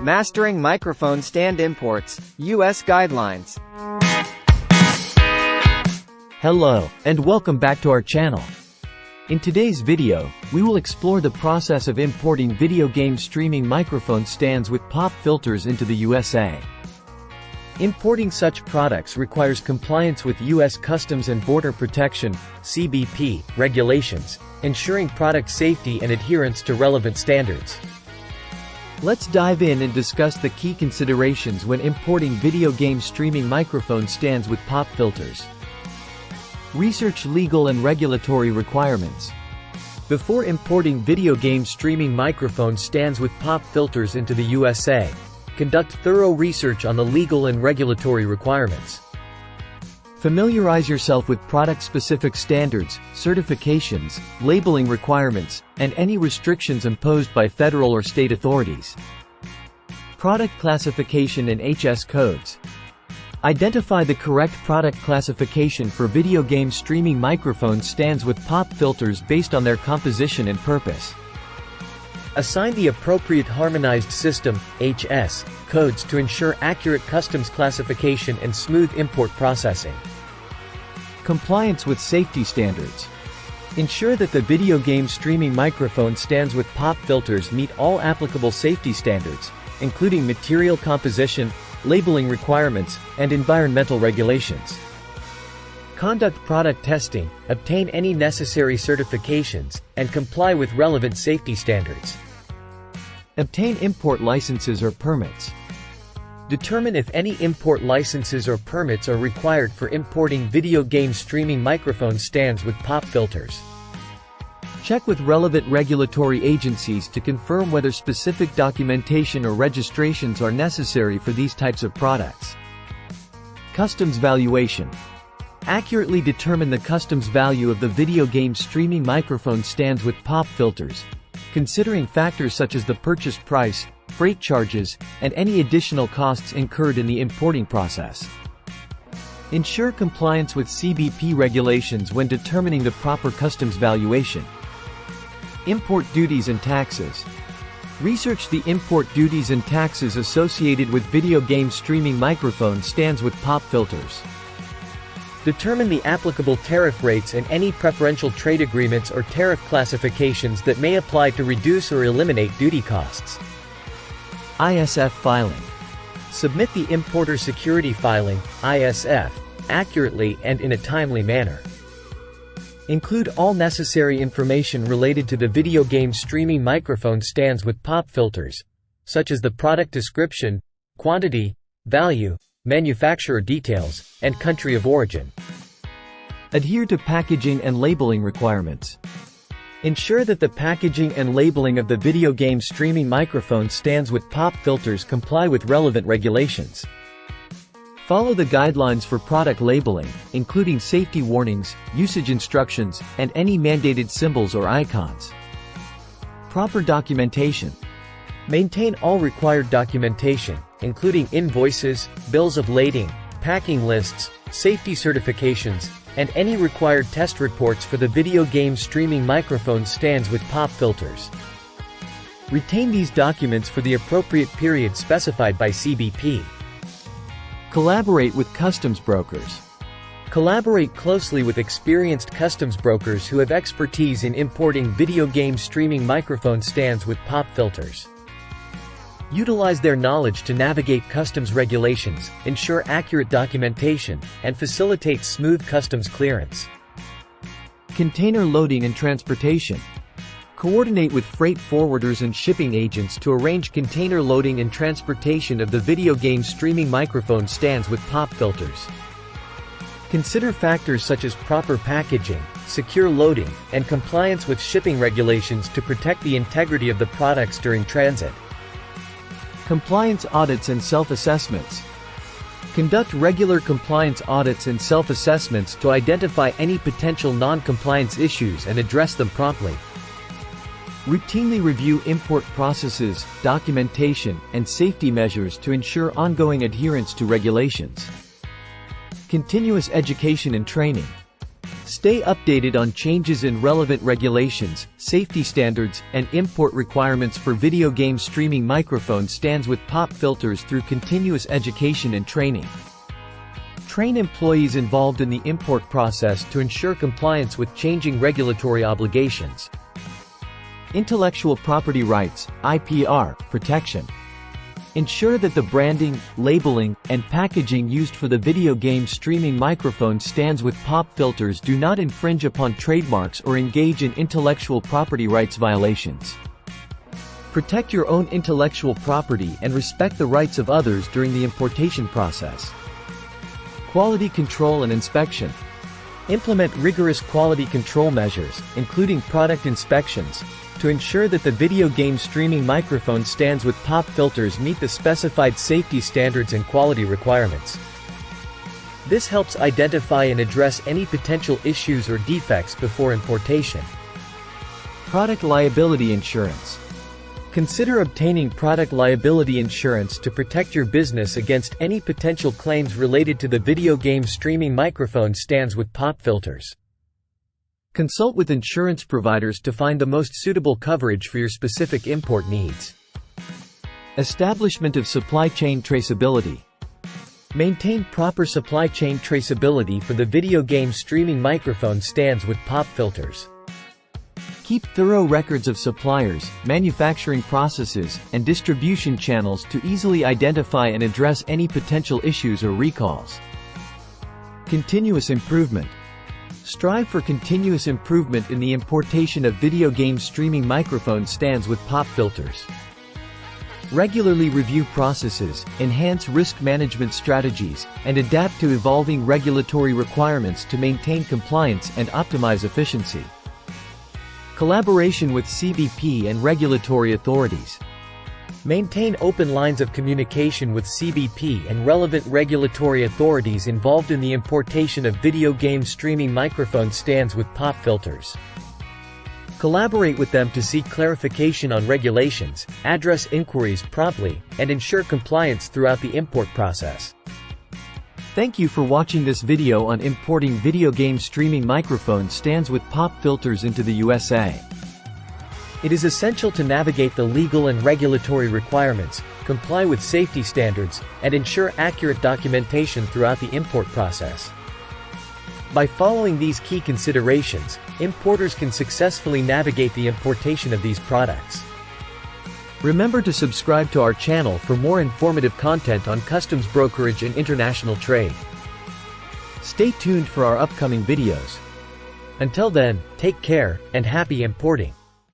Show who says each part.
Speaker 1: Mastering Microphone Stand Imports, U.S. Guidelines.
Speaker 2: Hello, and welcome back to our channel. In today's video, we will explore the process of importing video game streaming microphone stands with pop filters into the USA. Importing such products requires compliance with U.S. Customs and Border Protection (CBP) regulations, ensuring product safety and adherence to relevant standards. Let's dive in and discuss the key considerations when importing video game streaming microphone stands with pop filters. Research legal and regulatory requirements. Before importing video game streaming microphone stands with pop filters into the USA, conduct thorough research on the legal and regulatory requirements. Familiarize yourself with product-specific standards, certifications, labeling requirements, and any restrictions imposed by federal or state authorities. Product classification and HS codes. Identify the correct product classification for video game streaming microphone stands with pop filters based on their composition and purpose. Assign the appropriate Harmonized System (HS) codes to ensure accurate customs classification and smooth import processing. Compliance with safety standards. Ensure that the video game streaming microphone stands with pop filters meet all applicable safety standards, including material composition, labeling requirements, and environmental regulations. Conduct product testing, obtain any necessary certifications, and comply with relevant safety standards. Obtain import licenses or permits. Determine if any import licenses or permits are required for importing video game streaming microphone stands with pop filters. Check with relevant regulatory agencies to confirm whether specific documentation or registrations are necessary for these types of products. Customs valuation. Accurately determine the customs value of the video game streaming microphone stands with pop filters, considering factors such as the purchase price, freight charges, and any additional costs incurred in the importing process. Ensure compliance with CBP regulations when determining the proper customs valuation. Import duties and taxes. Research the import duties and taxes associated with video game streaming microphone stands with pop filters. Determine the applicable tariff rates and any preferential trade agreements or tariff classifications that may apply to reduce or eliminate duty costs. ISF filing. Submit the Importer Security Filing (ISF) accurately and in a timely manner. Include all necessary information related to the video game streaming microphone stands with pop filters, such as the product description, quantity, value, manufacturer details, and country of origin. Adhere to packaging and labeling requirements. Ensure that the packaging and labeling of the video game streaming microphone stands with pop filters comply with relevant regulations. Follow the guidelines for product labeling, including safety warnings, usage instructions, and any mandated symbols or icons. Proper documentation. Maintain all required documentation, including invoices, bills of lading, packing lists, safety certifications, and any required test reports for the video game streaming microphone stands with pop filters. Retain these documents for the appropriate period specified by CBP. Collaborate with customs brokers. Collaborate closely with experienced customs brokers who have expertise in importing video game streaming microphone stands with pop filters. Utilize their knowledge to navigate customs regulations, ensure accurate documentation, and facilitate smooth customs clearance. Container loading and transportation. Coordinate with freight forwarders and shipping agents to arrange container loading and transportation of the video game streaming microphone stands with pop filters. Consider factors such as proper packaging, secure loading, and compliance with shipping regulations to protect the integrity of the products during transit. Compliance audits and self-assessments. Conduct regular compliance audits and self-assessments to identify any potential non-compliance issues and address them promptly. Routinely review import processes, documentation, and safety measures to ensure ongoing adherence to regulations. Continuous education and training. Stay updated on changes in relevant regulations, safety standards, and import requirements for video game streaming microphone stands with pop filters through continuous education and training. Train employees involved in the import process to ensure compliance with changing regulatory obligations. Intellectual property rights, IPR, protection. Ensure that the branding, labeling, and packaging used for the video game streaming microphone stands with pop filters do not infringe upon trademarks or engage in intellectual property rights violations. Protect your own intellectual property and respect the rights of others during the importation process. Quality control and inspection. Implement rigorous quality control measures, including product inspections, to ensure that the video game streaming microphone stands with pop filters meet the specified safety standards and quality requirements. This helps identify and address any potential issues or defects before importation. Product liability insurance. Consider obtaining product liability insurance to protect your business against any potential claims related to the video game streaming microphone stands with pop filters. Consult with insurance providers to find the most suitable coverage for your specific import needs. Establishment of supply chain traceability. Maintain proper supply chain traceability for the video game streaming microphone stands with pop filters. Keep thorough records of suppliers, manufacturing processes, and distribution channels to easily identify and address any potential issues or recalls. Continuous improvement. Strive for continuous improvement in the importation of video game streaming microphone stands with pop filters. Regularly review processes, enhance risk management strategies, and adapt to evolving regulatory requirements to maintain compliance and optimize efficiency. Collaboration with CBP and regulatory authorities. Maintain open lines of communication with CBP and relevant regulatory authorities involved in the importation of video game streaming microphone stands with pop filters. Collaborate with them to seek clarification on regulations, address inquiries promptly, and ensure compliance throughout the import process. Thank you for watching this video on importing video game streaming microphone stands with pop filters into the USA. It is essential to navigate the legal and regulatory requirements, comply with safety standards, and ensure accurate documentation throughout the import process. By following these key considerations, importers can successfully navigate the importation of these products. Remember to subscribe to our channel for more informative content on customs brokerage and international trade. Stay tuned for our upcoming videos. Until then, take care, and happy importing!